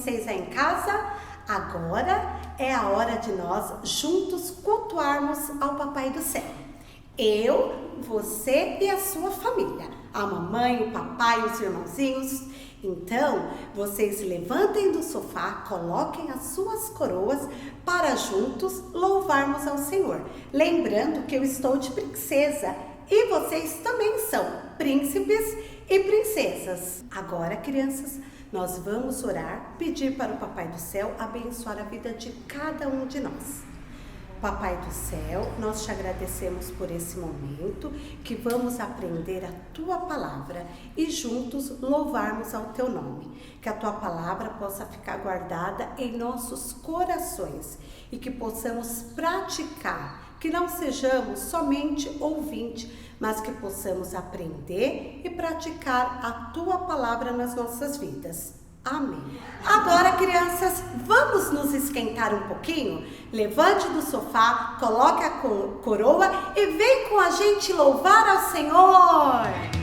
vocês aí em casa. Agora é a hora de nós juntos cultuarmos ao Papai do Céu. Eu, você e a sua família, a mamãe, o papai, os irmãozinhos. Então, vocês levantem do sofá, coloquem as suas coroas para juntos louvarmos ao Senhor. Lembrando que eu estou de princesa e vocês também são príncipes e princesas. Agora, crianças, nós vamos orar, pedir para o Papai do Céu abençoar a vida de cada um de nós. Papai do Céu, nós te agradecemos por esse momento que vamos aprender a Tua Palavra e juntos louvarmos ao Teu nome. Que a Tua Palavra possa ficar guardada em nossos corações e que possamos praticar, que não sejamos somente ouvinte, mas que possamos aprender e praticar a Tua Palavra nas nossas vidas. Amém. Agora, crianças, vamos nos esquentar um pouquinho? Levante do sofá, coloque a coroa e vem com a gente louvar ao Senhor.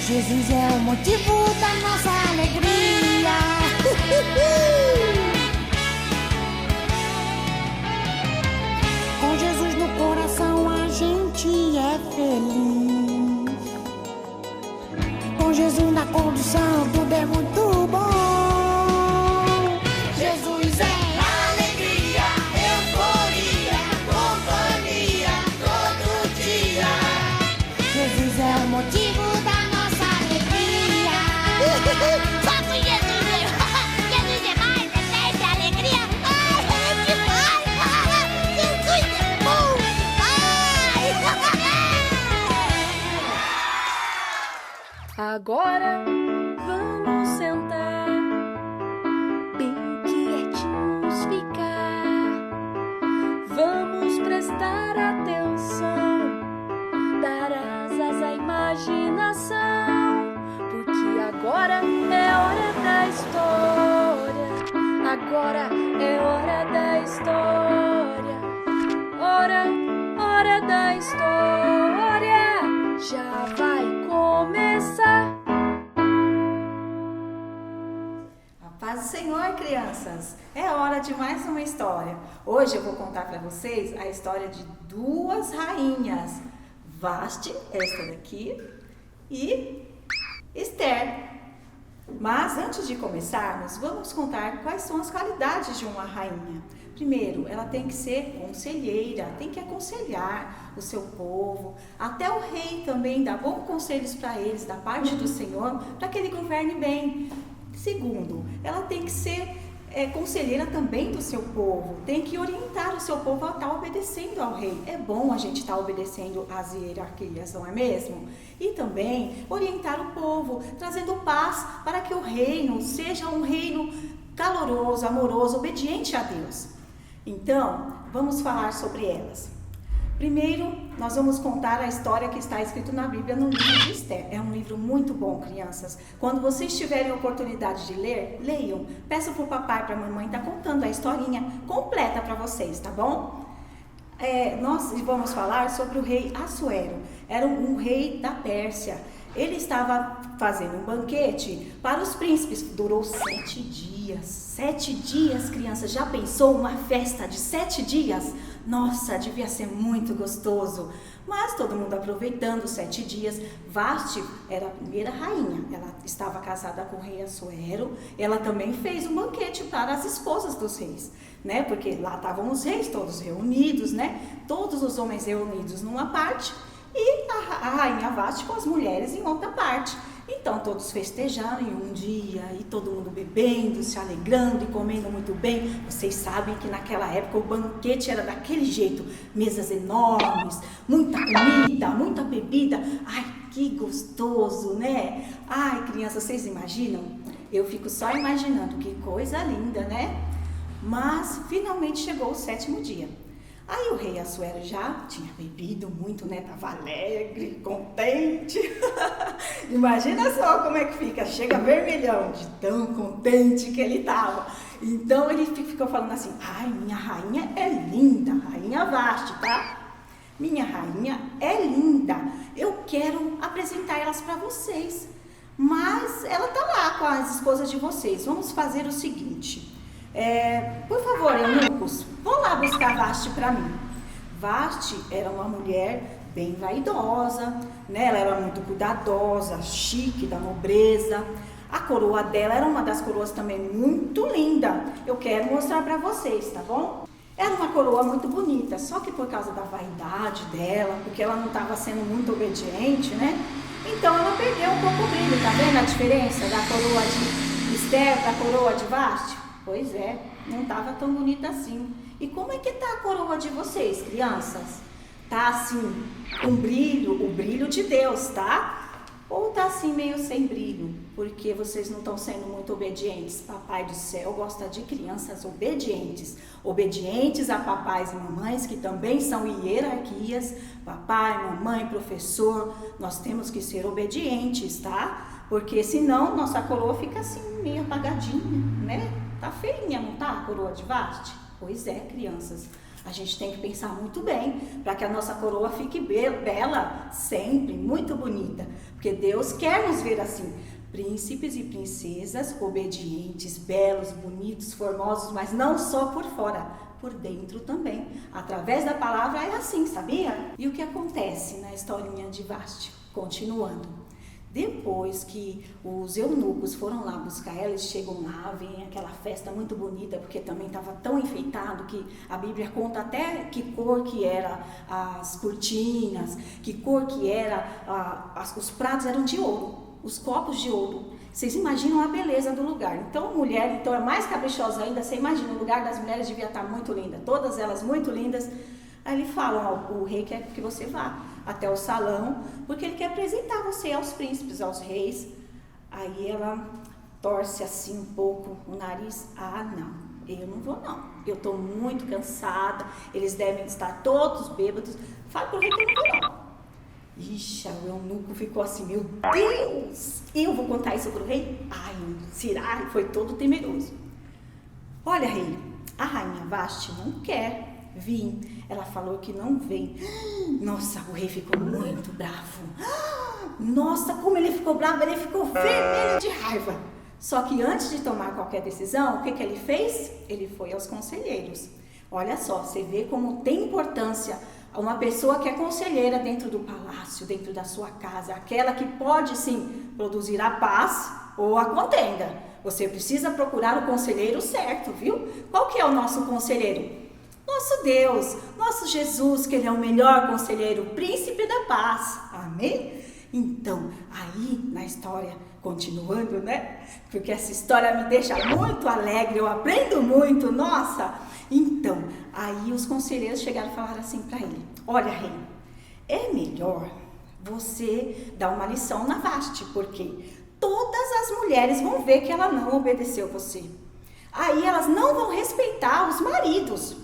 Jesus é o motivo da nossa alegria. Com Jesus no coração a gente é feliz. Com Jesus na condução tudo é muito bom. Jesus é alegria, euforia, companhia todo dia. Jesus é o motivo da nossa alegria. Só com Jesus, Jesus é mais, é sempre alegria. Ai, é demais. Jesus é bom. Ai. Agora vamos sentar, bem quietinhos ficar. Vamos prestar atenção, dar asas à imaginação, porque agora é hora da história. Agora é hora da história. Hora da história. Já vai começar. A paz Senhor, crianças! É hora de mais uma história. Hoje eu vou contar para vocês a história de duas rainhas, Vasti, esta daqui, e Esther. Mas antes de começarmos, vamos contar quais são as qualidades de uma rainha. Primeiro, ela tem que ser conselheira, tem que aconselhar o seu povo. Até o rei também dá bons conselhos para eles, da parte do Senhor, para que ele governe bem. Segundo, ela tem que ser conselheira também do seu povo, tem que orientar o seu povo a estar obedecendo ao rei. É bom a gente estar obedecendo às hierarquias, não é mesmo? E também orientar o povo, trazendo paz para que o reino seja um reino caloroso, amoroso, obediente a Deus. Então, vamos falar sobre elas. Primeiro, nós vamos contar a história que está escrita na Bíblia no livro de Esther. É um livro muito bom, crianças. Quando vocês tiverem a oportunidade de ler, leiam. Peçam para o papai e para a mamãe estar contando a historinha completa para vocês, tá bom? Nós vamos falar sobre o rei Assuero. Era um rei da Pérsia. Ele estava fazendo um banquete para os príncipes. Durou 7 dias. 7 dias, crianças. Já pensou uma festa de 7 dias? Nossa, devia ser muito gostoso. Mas todo mundo aproveitando os 7 dias. Vasti era a primeira rainha. Ela estava casada com o rei Assuero. Ela também fez um banquete para as esposas dos reis, né? Porque lá estavam os reis todos reunidos, né? Todos os homens reunidos numa parte e a rainha Vasti com as mulheres em outra parte. Então todos festejaram em um dia e todo mundo bebendo, se alegrando e comendo muito bem. Vocês sabem que naquela época o banquete era daquele jeito, mesas enormes, muita comida, muita bebida. Ai, que gostoso, né? Ai, crianças, vocês imaginam? Eu fico só imaginando, que coisa linda, né? Mas finalmente chegou o 7º dia. Aí o rei Assuero já tinha bebido muito, né? Tava alegre, contente. Imagina só como é que fica, chega vermelhão de tão contente que ele tava. Então ele ficou falando assim: ai, minha rainha é linda, rainha Vasti, tá? Minha rainha é linda, eu quero apresentar elas para vocês. Mas ela tá lá com as esposas de vocês. Vamos fazer o seguinte. Por favor, eunucos, vão lá buscar Vasti para mim. Vasti era uma mulher bem vaidosa, né? Ela era muito cuidadosa, chique, da nobreza. A coroa dela era uma das coroas também muito linda. Eu quero mostrar para vocês, tá bom? Era uma coroa muito bonita, só que por causa da vaidade dela, porque ela não estava sendo muito obediente, né? Então ela perdeu um pouco o brilho, tá vendo a diferença da coroa de Esther para a coroa de Vasti? Pois é, não estava tão bonita assim. E como é que tá a coroa de vocês, crianças? Tá assim, com brilho, o brilho de Deus, tá? Ou tá assim meio sem brilho, porque vocês não estão sendo muito obedientes? Papai do céu gosta de crianças obedientes. Obedientes a papais e mamães, que também são hierarquias. Papai, mamãe, professor, nós temos que ser obedientes, tá? Porque senão nossa coroa fica assim, meio apagadinha, né? Tá feinha, não tá, a coroa de Vasti? Pois é, crianças. A gente tem que pensar muito bem para que a nossa coroa fique bela, sempre, muito bonita. Porque Deus quer nos ver assim. Príncipes e princesas obedientes, belos, bonitos, formosos, mas não só por fora, por dentro também. Através da palavra é assim, sabia? E o que acontece na historinha de Vasti? Continuando. Depois que os eunucos foram lá buscar ela, eles chegam lá, vem aquela festa muito bonita, porque também estava tão enfeitado que a Bíblia conta até que cor que era as cortinas, que cor que era, os pratos eram de ouro, os copos de ouro. Vocês imaginam a beleza do lugar. Então, mulher, então é mais caprichosa ainda, você imagina, o lugar das mulheres devia estar muito linda, todas elas muito lindas. Aí ele fala, ó, o rei quer que você vá até o salão, porque ele quer apresentar você aos príncipes, aos reis. Aí ela torce assim um pouco o nariz. Ah, não, eu não vou não, eu tô muito cansada, eles devem estar todos bêbados. Fala pro rei que eu não vou não. Ixi, o eunuco ficou assim, meu Deus, eu vou contar isso pro rei? Ai, será? Foi todo temeroso. Olha, rei, a rainha Vasti não quer vir. Ela falou que não vem. Nossa, o rei ficou muito bravo. Nossa, como ele ficou bravo, ele ficou vermelho de raiva. Só que antes de tomar qualquer decisão, o que ele fez? Ele foi aos conselheiros. Olha só, você vê como tem importância uma pessoa que é conselheira dentro do palácio, dentro da sua casa, aquela que pode sim produzir a paz ou a contenda. Você precisa procurar o conselheiro certo, viu? Qual que é o nosso conselheiro? Nosso Deus, nosso Jesus, que Ele é o melhor conselheiro, o príncipe da paz. Amém? Então, aí na história, continuando, né? Porque essa história me deixa muito alegre, eu aprendo muito, nossa! Então, aí os conselheiros chegaram e falaram assim para ele: olha, rei, é melhor você dar uma lição na Vasti, porque todas as mulheres vão ver que ela não obedeceu você. Aí elas não vão respeitar os maridos.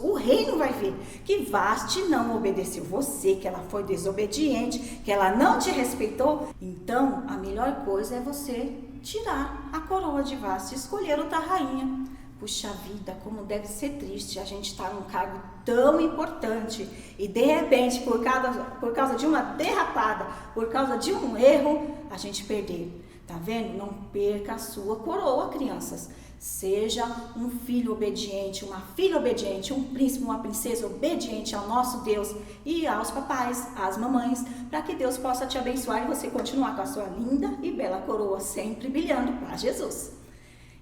O reino vai ver que Vasti não obedeceu você, que ela foi desobediente, que ela não te respeitou. Então, a melhor coisa é você tirar a coroa de Vasti e escolher outra rainha. Puxa vida, como deve ser triste a gente estar num cargo tão importante e de repente, por causa de uma derrapada, por causa de um erro, a gente perder. Tá vendo? Não perca a sua coroa, crianças. Seja um filho obediente, uma filha obediente, um príncipe, uma princesa obediente ao nosso Deus e aos papais, às mamães, para que Deus possa te abençoar e você continuar com a sua linda e bela coroa sempre brilhando para Jesus.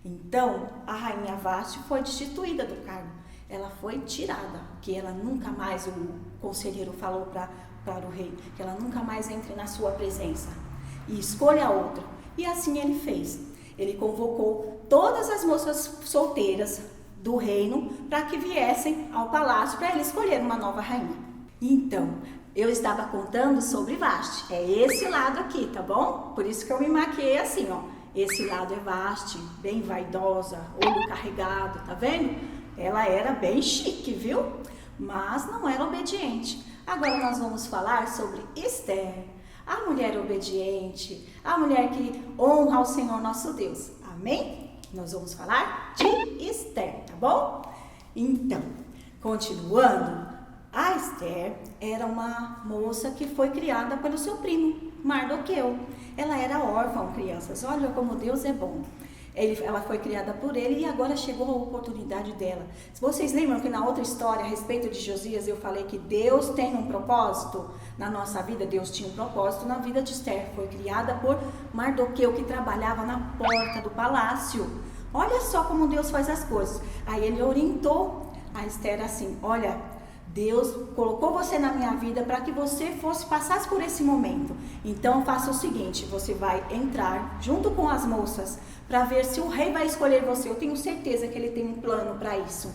Então, a rainha Vasti foi destituída do cargo. Ela foi tirada, que ela nunca mais, o conselheiro falou para o rei, que ela nunca mais entre na sua presença e escolha outra. E assim ele fez. Ele convocou todas as moças solteiras do reino para que viessem ao palácio para ele escolher uma nova rainha. Então, eu estava contando sobre Vasti. É esse lado aqui, tá bom? Por isso que eu me maquiei assim, ó. Esse lado é Vasti, bem vaidosa, olho carregado, tá vendo? Ela era bem chique, viu? Mas não era obediente. Agora nós vamos falar sobre Esther, a mulher obediente, a mulher que honra ao Senhor nosso Deus. Amém? Nós vamos falar de Esther, tá bom? Então, continuando, a Esther era uma moça que foi criada pelo seu primo, Mardoqueu. Ela era órfã, crianças. Olha como Deus é bom. Ela foi criada por ele e agora chegou a oportunidade dela. Se vocês lembram que na outra história a respeito de Josias eu falei que Deus tem um propósito na nossa vida, Deus tinha um propósito na vida de Esther. Foi criada por Mardoqueu, que trabalhava na porta do palácio. Olha só como Deus faz as coisas. Aí ele orientou a Esther assim: olha, Deus colocou você na minha vida para que você passasse por esse momento. Então faça o seguinte: você vai entrar junto com as moças para ver se o rei vai escolher você. Eu tenho certeza que ele tem um plano para isso.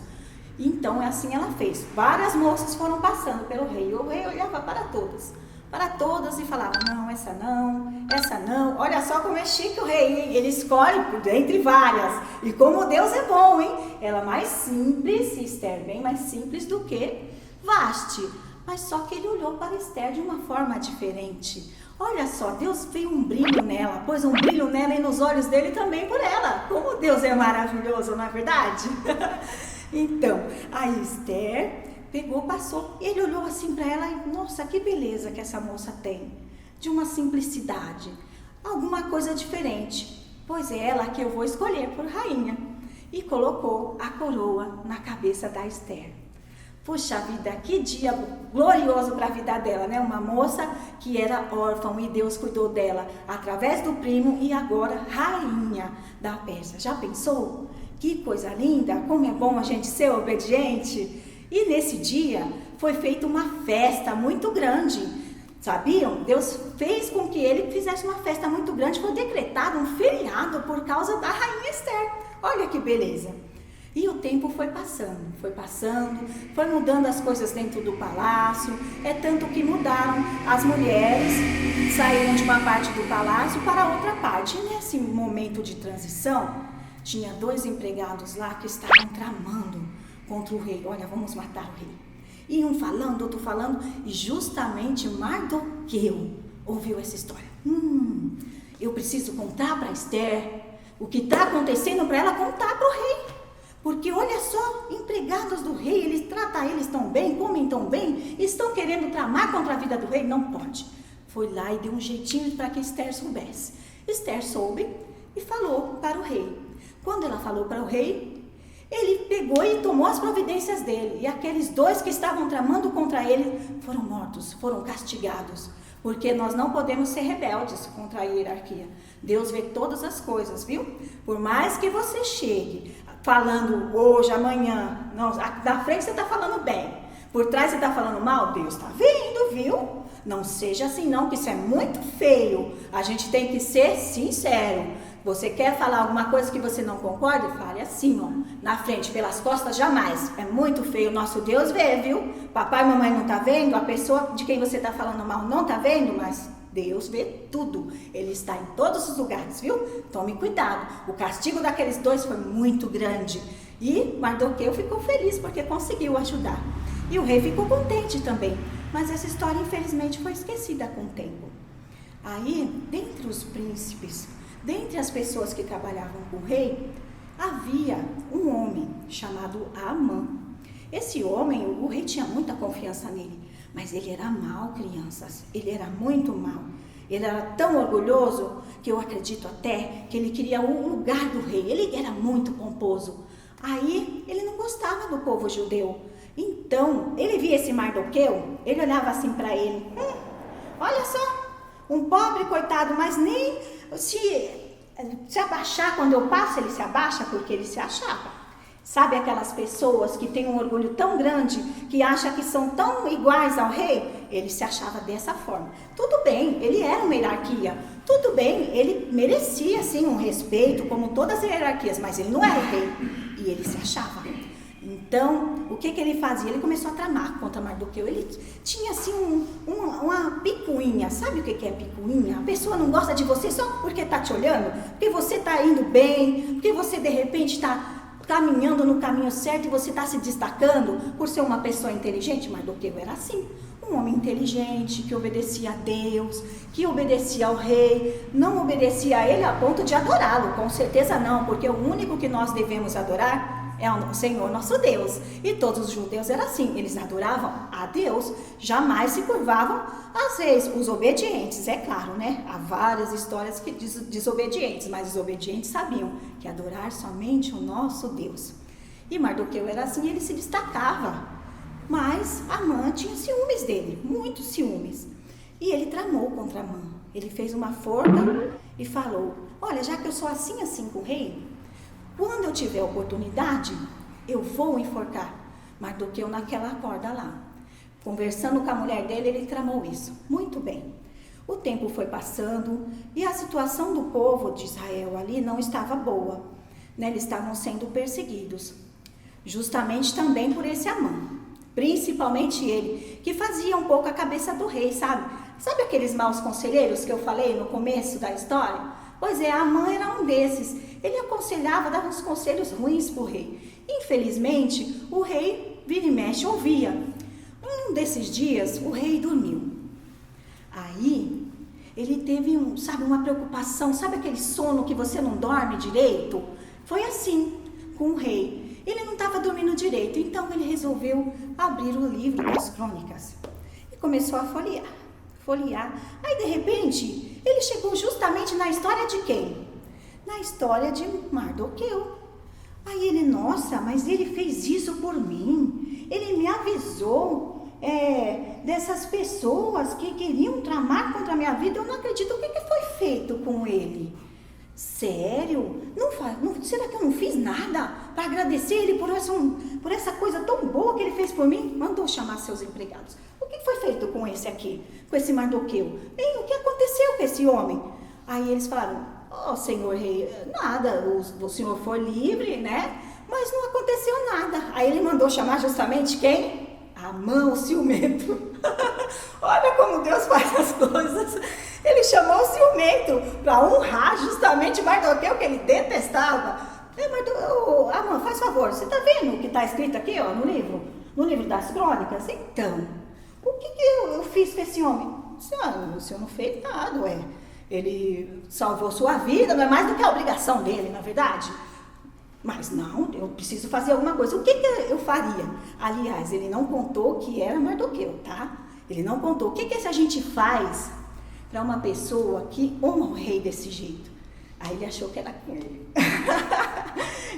Então assim ela fez. Várias moças foram passando pelo rei. O rei olhava para todas e falava: não, essa não, essa não. Olha só como é chique o rei, hein? Ele escolhe entre várias. E como Deus é bom, hein? Ela mais simples, Esther, bem mais simples do que Vasti. Mas só que ele olhou para Esther de uma forma diferente. Olha só, Deus veio um brilho nela, pôs um brilho nela e nos olhos dele também por ela. Como Deus é maravilhoso, não é verdade? Então, a Esther pegou, passou, ele olhou assim para ela e, nossa, que beleza que essa moça tem. De uma simplicidade, alguma coisa diferente. Pois é ela que eu vou escolher por rainha. E colocou a coroa na cabeça da Esther. Puxa vida, que dia glorioso para a vida dela, né? Uma moça que era órfã e Deus cuidou dela através do primo e agora rainha da Pérsia. Já pensou? Que coisa linda, como é bom a gente ser obediente. E nesse dia foi feita uma festa muito grande. Sabiam? Deus fez com que ele fizesse uma festa muito grande, foi decretado um feriado por causa da rainha Esther. Olha que beleza. E o tempo foi passando, foi mudando as coisas dentro do palácio. É tanto que mudaram, as mulheres saíram de uma parte do palácio para outra parte. E nesse momento de transição, tinha 2 empregados lá que estavam tramando contra o rei. Olha, vamos matar o rei. E um falando, outro falando, e justamente Mardoqueu ouviu essa história. Eu preciso contar para Esther o que está acontecendo para ela contar para o rei. Porque olha só, empregados do rei, eles tratam eles tão bem, comem tão bem, estão querendo tramar contra a vida do rei? Não pode. Foi lá e deu um jeitinho para que Esther soubesse. Esther soube e falou para o rei. Quando ela falou para o rei, ele pegou e tomou as providências dele. E aqueles 2 que estavam tramando contra ele foram mortos, foram castigados. Porque nós não podemos ser rebeldes contra a hierarquia. Deus vê todas as coisas, viu? Por mais que você chegue falando hoje, amanhã, não, na frente você está falando bem, por trás você está falando mal, Deus está vendo, viu? Não seja assim não, que isso é muito feio. A gente tem que ser sincero. Você quer falar alguma coisa que você não concorda? Fale assim, ó, na frente, pelas costas, jamais. É muito feio, nosso Deus vê, viu? Papai e mamãe não tá vendo, a pessoa de quem você está falando mal não tá vendo, mas Deus vê tudo. Ele está em todos os lugares, viu? Tome cuidado. O castigo daqueles 2 foi muito grande. E Mardoqueu ficou feliz porque conseguiu ajudar. E o rei ficou contente também. Mas essa história, infelizmente, foi esquecida com o tempo. Aí, dentre os príncipes, dentre as pessoas que trabalhavam com o rei, havia um homem chamado Amã. Esse homem, o rei tinha muita confiança nele, mas ele era mau, crianças. Ele era muito mau. Ele era tão orgulhoso que eu acredito até que ele queria o lugar do rei. Ele era muito pomposo. Aí, ele não gostava do povo judeu. Então, ele via esse Mardoqueu, ele olhava assim para ele. Olha só, um pobre coitado, mas nem se abaixar quando eu passo, ele se abaixa porque ele se achava. Sabe aquelas pessoas que têm um orgulho tão grande, que acham que são tão iguais ao rei? Ele se achava dessa forma. Tudo bem, ele era uma hierarquia. Tudo bem, ele merecia sim um respeito, como todas as hierarquias, mas ele não era o rei. E ele se achava. Então, o que ele fazia? Ele começou a tramar contra Mardoqueu. Ele tinha assim uma picuinha. Sabe o que é picuinha? A pessoa não gosta de você só porque está te olhando, porque você está indo bem, porque você de repente está caminhando no caminho certo e você está se destacando por ser uma pessoa inteligente. Mardoqueu era assim, um homem inteligente, que obedecia a Deus, que obedecia ao rei, não obedecia a ele a ponto de adorá-lo, com certeza não, porque o único que nós devemos adorar é o Senhor nosso Deus. E todos os judeus eram assim, eles adoravam a Deus, jamais se curvavam às vezes, os obedientes, é claro, né? Há várias histórias que desobedientes, mas os obedientes sabiam que adorar somente o nosso Deus. E Mardoqueu era assim, ele se destacava, mas Amã tinha ciúmes dele, muitos ciúmes. E ele tramou contra Amã, ele fez uma forca e falou, olha, já que eu sou assim com o rei, quando eu tiver oportunidade, eu vou enforcar Mardoqueu naquela corda lá. Conversando com a mulher dele, ele tramou isso. Muito bem. O tempo foi passando e a situação do povo de Israel ali não estava boa, né? Eles estavam sendo perseguidos, justamente também por esse Amã. Principalmente ele, que fazia um pouco a cabeça do rei, sabe? Sabe aqueles maus conselheiros que eu falei no começo da história? Pois é, Amã era um desses. Ele aconselhava, dava uns conselhos ruins para o rei. Infelizmente, o rei, vira e mexe, ouvia. Um desses dias, o rei dormiu. Aí, ele teve uma preocupação, sabe aquele sono que você não dorme direito? Foi assim com o rei. Ele não estava dormindo direito, então ele resolveu abrir o livro das crônicas. E começou a folhear. Aí, de repente, ele chegou justamente na história de quem? Na história de Mardoqueu. Aí ele, nossa, mas ele fez isso por mim. Ele me avisou dessas pessoas que queriam tramar contra a minha vida. Eu não acredito. O que foi feito com ele? Sério? Será que eu não fiz nada para agradecer ele por essa coisa tão boa que ele fez por mim? Mandou chamar seus empregados. O que foi feito com esse aqui? Com esse Mardoqueu? O que aconteceu com esse homem? Aí eles falaram, senhor rei, nada, o senhor foi livre, né? Mas não aconteceu nada. Aí ele mandou chamar justamente quem? Amã, o ciumento. Olha como Deus faz as coisas. Ele chamou o ciumento para honrar justamente Mardoqueu, que ele detestava. Amã, faz favor, você está vendo o que está escrito aqui, no livro das crônicas? Então, o que eu fiz com esse homem? O senhor não fez nada, Ele salvou sua vida, não é mais do que a obrigação dele, na é verdade? Mas não, eu preciso fazer alguma coisa. O que eu faria? Aliás, ele não contou que era Mardoqueu, tá? Ele não contou. O que a gente faz para uma pessoa que honra o rei desse jeito? Aí ele achou que era com ele.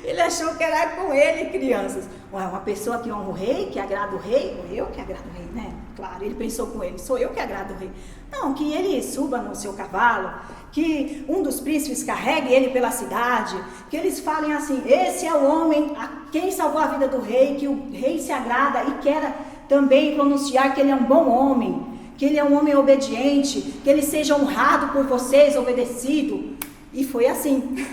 Ele achou que era com ele, crianças. Ué, uma pessoa que honra o rei, que agrada o rei, ou eu que agrado o rei, né? Claro, ele pensou com ele, sou eu que agrado o rei. Não, que ele suba no seu cavalo, que um dos príncipes carregue ele pela cidade, que eles falem assim, esse é o homem a quem salvou a vida do rei, que o rei se agrada e quer também pronunciar que ele é um bom homem, que ele é um homem obediente, que ele seja honrado por vocês, obedecido. E foi assim.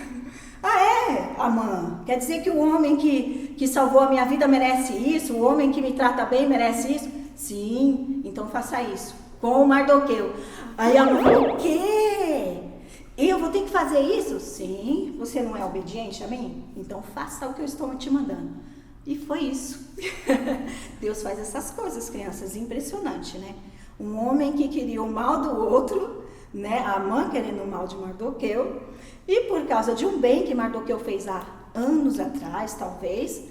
Ah, é, Amã? Quer dizer que o homem que salvou a minha vida merece isso? O homem que me trata bem merece isso? Sim, então faça isso. Com o Mardoqueu. Aí Amã falou, o quê? Eu vou ter que fazer isso? Sim, você não é obediente a mim? Então faça o que eu estou te mandando. E foi isso. Deus faz essas coisas, crianças, impressionante, né? Um homem que queria o mal do outro, né? Amã querendo o mal de Mardoqueu, e por causa de um bem que Mardoqueu fez há anos atrás, talvez,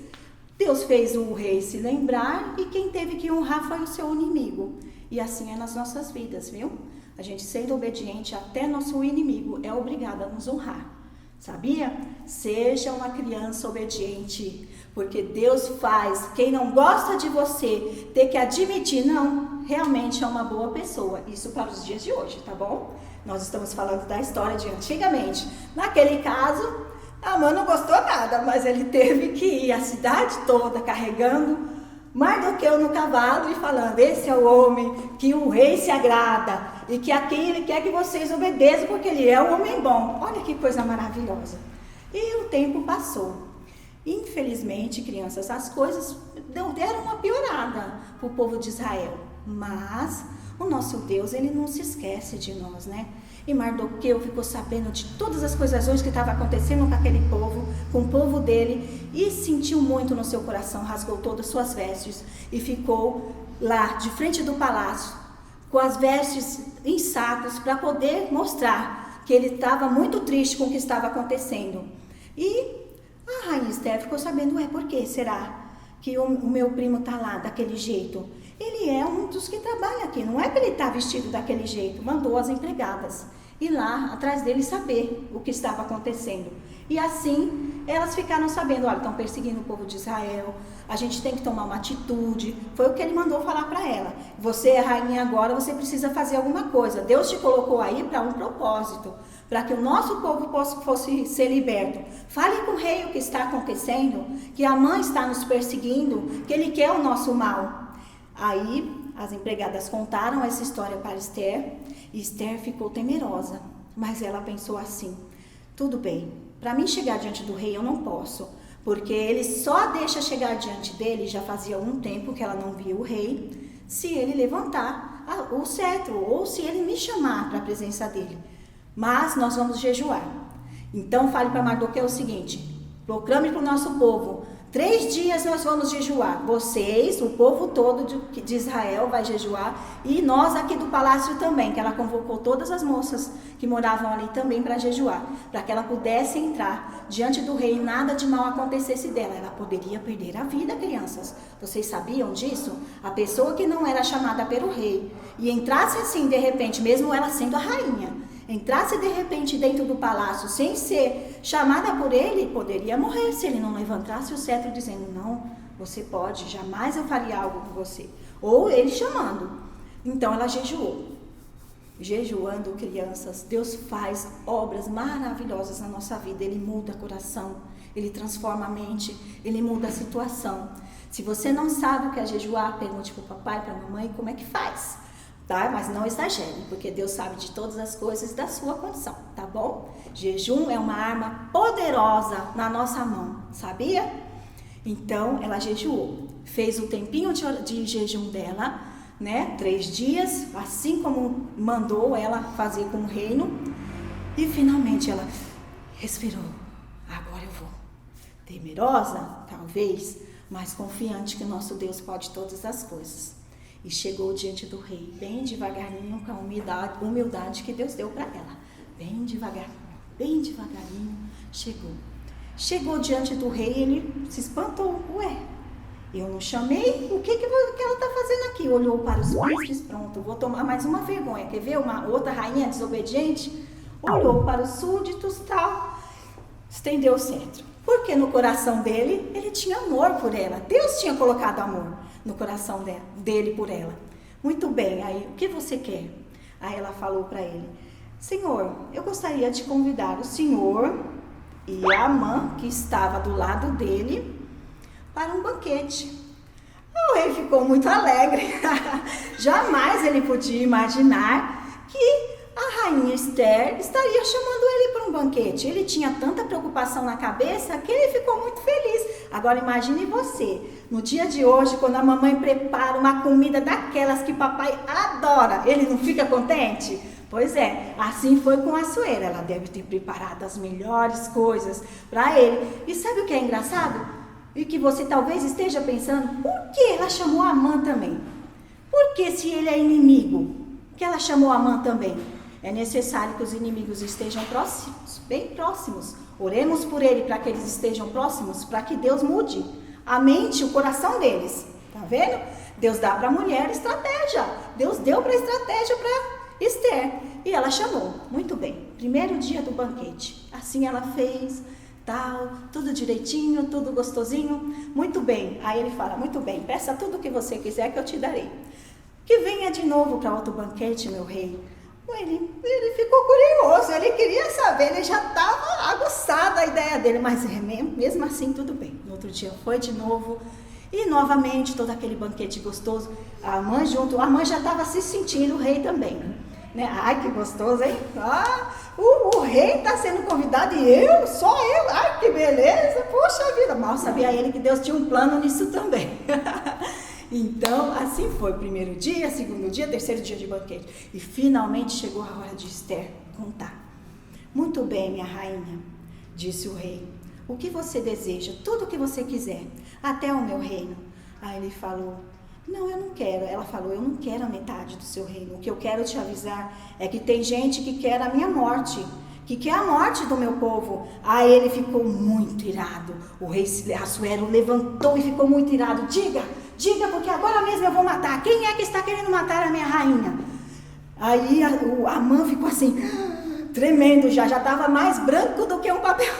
Deus fez o rei se lembrar e quem teve que honrar foi o seu inimigo. E assim é nas nossas vidas, viu? A gente sendo obediente até nosso inimigo é obrigado a nos honrar. Sabia? Seja uma criança obediente, porque Deus faz quem não gosta de você ter que admitir, não, realmente é uma boa pessoa. Isso para os dias de hoje, tá bom? Nós estamos falando da história de antigamente. Naquele caso, Amã não gostou nada, mas ele teve que ir a cidade toda carregando Mardoqueu no cavalo e falando, esse é o homem que o rei se agrada e que a quem ele quer que vocês obedeçam, porque ele é um homem bom. Olha que coisa maravilhosa. E o tempo passou. Infelizmente, crianças, as coisas deram uma piorada para o povo de Israel. Mas o nosso Deus, ele não se esquece de nós, né? E Mardoqueu ficou sabendo de todas as coisas ruins que estavam acontecendo com aquele povo, com o povo dele, e sentiu muito no seu coração, rasgou todas as suas vestes e ficou lá, de frente do palácio, com as vestes em sacos, para poder mostrar que ele estava muito triste com o que estava acontecendo. E a rainha Esther ficou sabendo, por que será que o meu primo está lá daquele jeito? Ele é um dos que trabalha aqui, não é que ele está vestido daquele jeito. Mandou as empregadas ir lá atrás dele saber o que estava acontecendo. E assim, elas ficaram sabendo, olha, estão perseguindo o povo de Israel, a gente tem que tomar uma atitude. Foi o que ele mandou falar para ela. Você é rainha agora, você precisa fazer alguma coisa. Deus te colocou aí para um propósito, para que o nosso povo fosse ser liberto. Fale com o rei o que está acontecendo, que a mãe está nos perseguindo, que ele quer o nosso mal. Aí as empregadas contaram essa história para Esther e Esther ficou temerosa, mas ela pensou assim, tudo bem, para mim chegar diante do rei eu não posso, porque ele só deixa chegar diante dele, já fazia um tempo que ela não via o rei, se ele levantar o cetro ou se ele me chamar para a presença dele, mas nós vamos jejuar. Então fale para Mardoqueu o seguinte, proclame para o nosso povo, 3 dias nós vamos jejuar, vocês, o povo todo de Israel vai jejuar e nós aqui do palácio também, que ela convocou todas as moças que moravam ali também para jejuar, para que ela pudesse entrar diante do rei e nada de mal acontecesse dela, ela poderia perder a vida, crianças, vocês sabiam disso? A pessoa que não era chamada pelo rei e entrasse assim de repente, mesmo ela sendo a rainha, entrasse de repente dentro do palácio sem ser chamada por ele, poderia morrer se ele não levantasse o cetro dizendo, não, você pode, jamais eu faria algo com você. Ou ele chamando. Então ela jejuou. Jejuando, crianças, Deus faz obras maravilhosas na nossa vida. Ele muda o coração, ele transforma a mente, ele muda a situação. Se você não sabe o que é jejuar, pergunte para o papai, para a mamãe, como é que faz? Tá? Mas não exagere, porque Deus sabe de todas as coisas da sua condição, tá bom? Jejum é uma arma poderosa na nossa mão, sabia? Então, ela jejuou, fez o tempinho de jejum dela, né? 3 dias, assim como mandou ela fazer com o reino, e finalmente ela respirou, agora eu vou. Temerosa? Talvez, mas confiante que o nosso Deus pode todas as coisas. E chegou diante do rei, bem devagarinho, com a humildade que Deus deu para ela. Bem devagarinho, chegou. Chegou diante do rei e ele se espantou. Eu não chamei? O que ela está fazendo aqui? Olhou para os príncipes, pronto, vou tomar mais uma vergonha. Quer ver uma outra rainha desobediente? olhou para os súditos, tal, estendeu o cetro. Porque no coração dele, ele tinha amor por ela. Deus tinha colocado amor no coração dele por ela. Muito bem, aí, o que você quer? Aí ela falou para ele: Senhor, eu gostaria de convidar o senhor e a Amã, que estava do lado dele, para um banquete. O rei ficou muito alegre. Jamais ele podia imaginar que a rainha Esther estaria chamando ele para um banquete. Ele tinha tanta preocupação na cabeça que ele ficou muito feliz. Agora imagine você, no dia de hoje, quando a mamãe prepara uma comida daquelas que papai adora, ele não fica contente? Pois é, assim foi com a Suela. Ela deve ter preparado as melhores coisas para ele. E sabe o que é engraçado? E que você talvez esteja pensando, por que ela chamou a Amã também? Por que, se ele é inimigo, que ela chamou a Amã também? É necessário que os inimigos estejam próximos, bem próximos. Oremos por ele para que eles estejam próximos, para que Deus mude a mente, o coração deles. Tá vendo? Deus dá para a mulher estratégia. Deus deu para estratégia para Esther. E ela chamou. Muito bem. Primeiro dia do banquete. Assim ela fez, tal, tudo direitinho, tudo gostosinho. Muito bem. Aí ele fala: muito bem, peça tudo o que você quiser que eu te darei. Que venha de novo para outro banquete, meu rei. Ele ficou curioso, ele queria saber, ele já estava aguçada a ideia dele, mas mesmo assim tudo bem. No outro dia foi de novo e novamente todo aquele banquete gostoso. A Amã já estava se sentindo, o rei também, né? Ai, que gostoso, hein? O rei está sendo convidado e só eu, ai, que beleza, poxa vida. Mal sabia ele que Deus tinha um plano nisso também. Então, assim foi, primeiro dia, segundo dia, terceiro dia de banquete. E finalmente chegou a hora de Esther contar. Muito bem, minha rainha, disse o rei. O que você deseja? Tudo o que você quiser, até o meu reino. Aí ele falou: não, eu não quero. Ela falou: eu não quero a metade do seu reino. O que eu quero te avisar é que tem gente que quer a minha morte, que quer a morte do meu povo. Aí ele ficou muito irado. O rei Assuero levantou e ficou muito irado. Diga, porque agora mesmo eu vou matar. Quem é que está querendo matar a minha rainha? Aí a Amã ficou assim, tremendo, já estava mais branco do que um papel.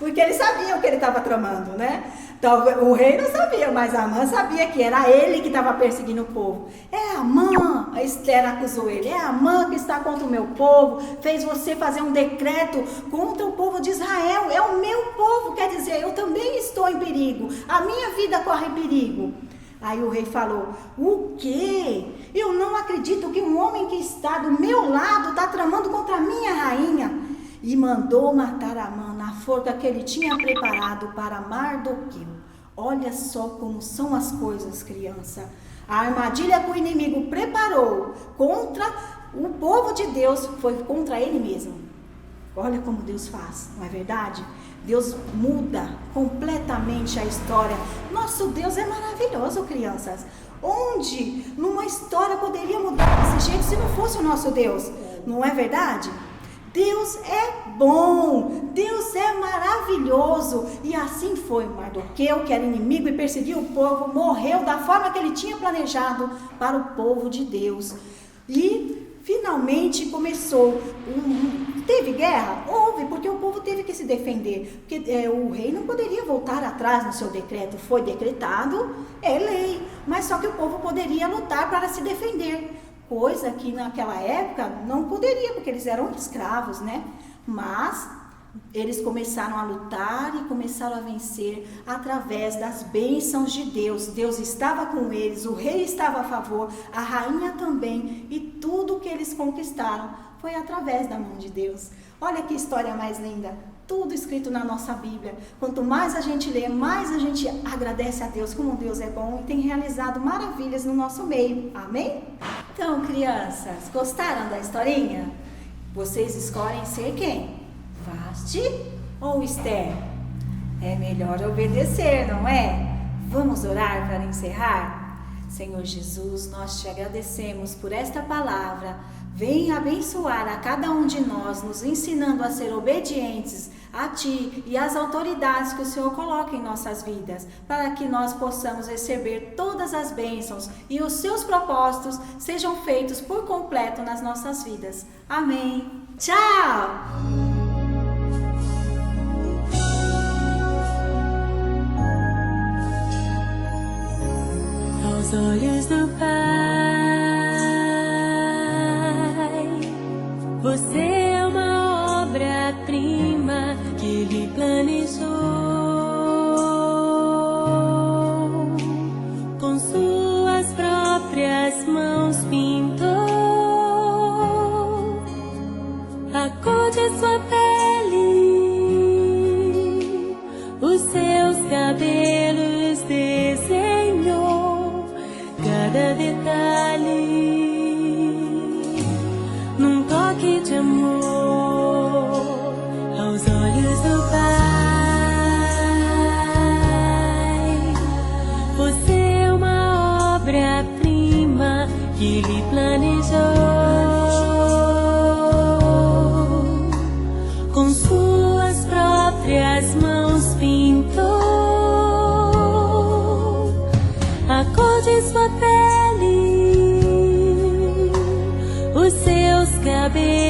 Porque ele sabia o que ele estava tramando, né? Talvez o rei não sabia, mas a Amã sabia que era ele que estava perseguindo o povo. É a Amã, a Esther acusou ele, é a Amã que está contra o meu povo, fez você fazer um decreto contra o povo de Israel, é o meu povo, quer dizer, eu também estou em perigo, a minha vida corre perigo. Aí o rei falou: o quê? Eu não acredito que um homem que está do meu lado está tramando contra a minha rainha. E mandou matar Amã na forca que ele tinha preparado para Mardoqueu. Olha só como são as coisas, criança. A armadilha que o inimigo preparou contra o povo de Deus foi contra ele mesmo. Olha como Deus faz, não é verdade? Deus muda completamente a história. Nosso Deus é maravilhoso, crianças. Onde numa história poderia mudar desse jeito se não fosse o nosso Deus? Não é verdade? Deus é bom, Deus é maravilhoso. E assim foi. Mardoqueu, que era inimigo e perseguia o povo, morreu da forma que ele tinha planejado para o povo de Deus. E finalmente começou. Teve guerra? Houve, porque o povo teve que se defender. Porque o rei não poderia voltar atrás no seu decreto. Foi decretado, é lei. Mas só que o povo poderia lutar para se defender. Coisa que naquela época não poderia, porque eles eram escravos, né? Mas eles começaram a lutar e começaram a vencer através das bênçãos de Deus. Deus estava com eles, o rei estava a favor, a rainha também, e tudo que eles conquistaram foi através da mão de Deus. Olha que história mais linda, tudo escrito na nossa Bíblia. Quanto mais a gente lê, mais a gente agradece a Deus, como Deus é bom e tem realizado maravilhas no nosso meio. Amém? Então, crianças, gostaram da historinha? Vocês escolhem ser quem? Vasti ou Esther? É melhor obedecer, não é? Vamos orar para encerrar? Senhor Jesus, nós te agradecemos por esta palavra. Venha abençoar a cada um de nós, nos ensinando a ser obedientes a Ti e às autoridades que o Senhor coloca em nossas vidas, para que nós possamos receber todas as bênçãos e os Seus propósitos sejam feitos por completo nas nossas vidas. Amém. Tchau! Aos olhos do Pai, você é uma obra-prima que Ele planejou. Com suas próprias mãos pintou a cor de sua pele, os seus cabelos desenhou, cada detalhe num toque de amor. Aos olhos do Pai, você é uma obra-prima que Ele planejou. Com suas próprias mãos pintou a cor de sua pele, os seus cabelos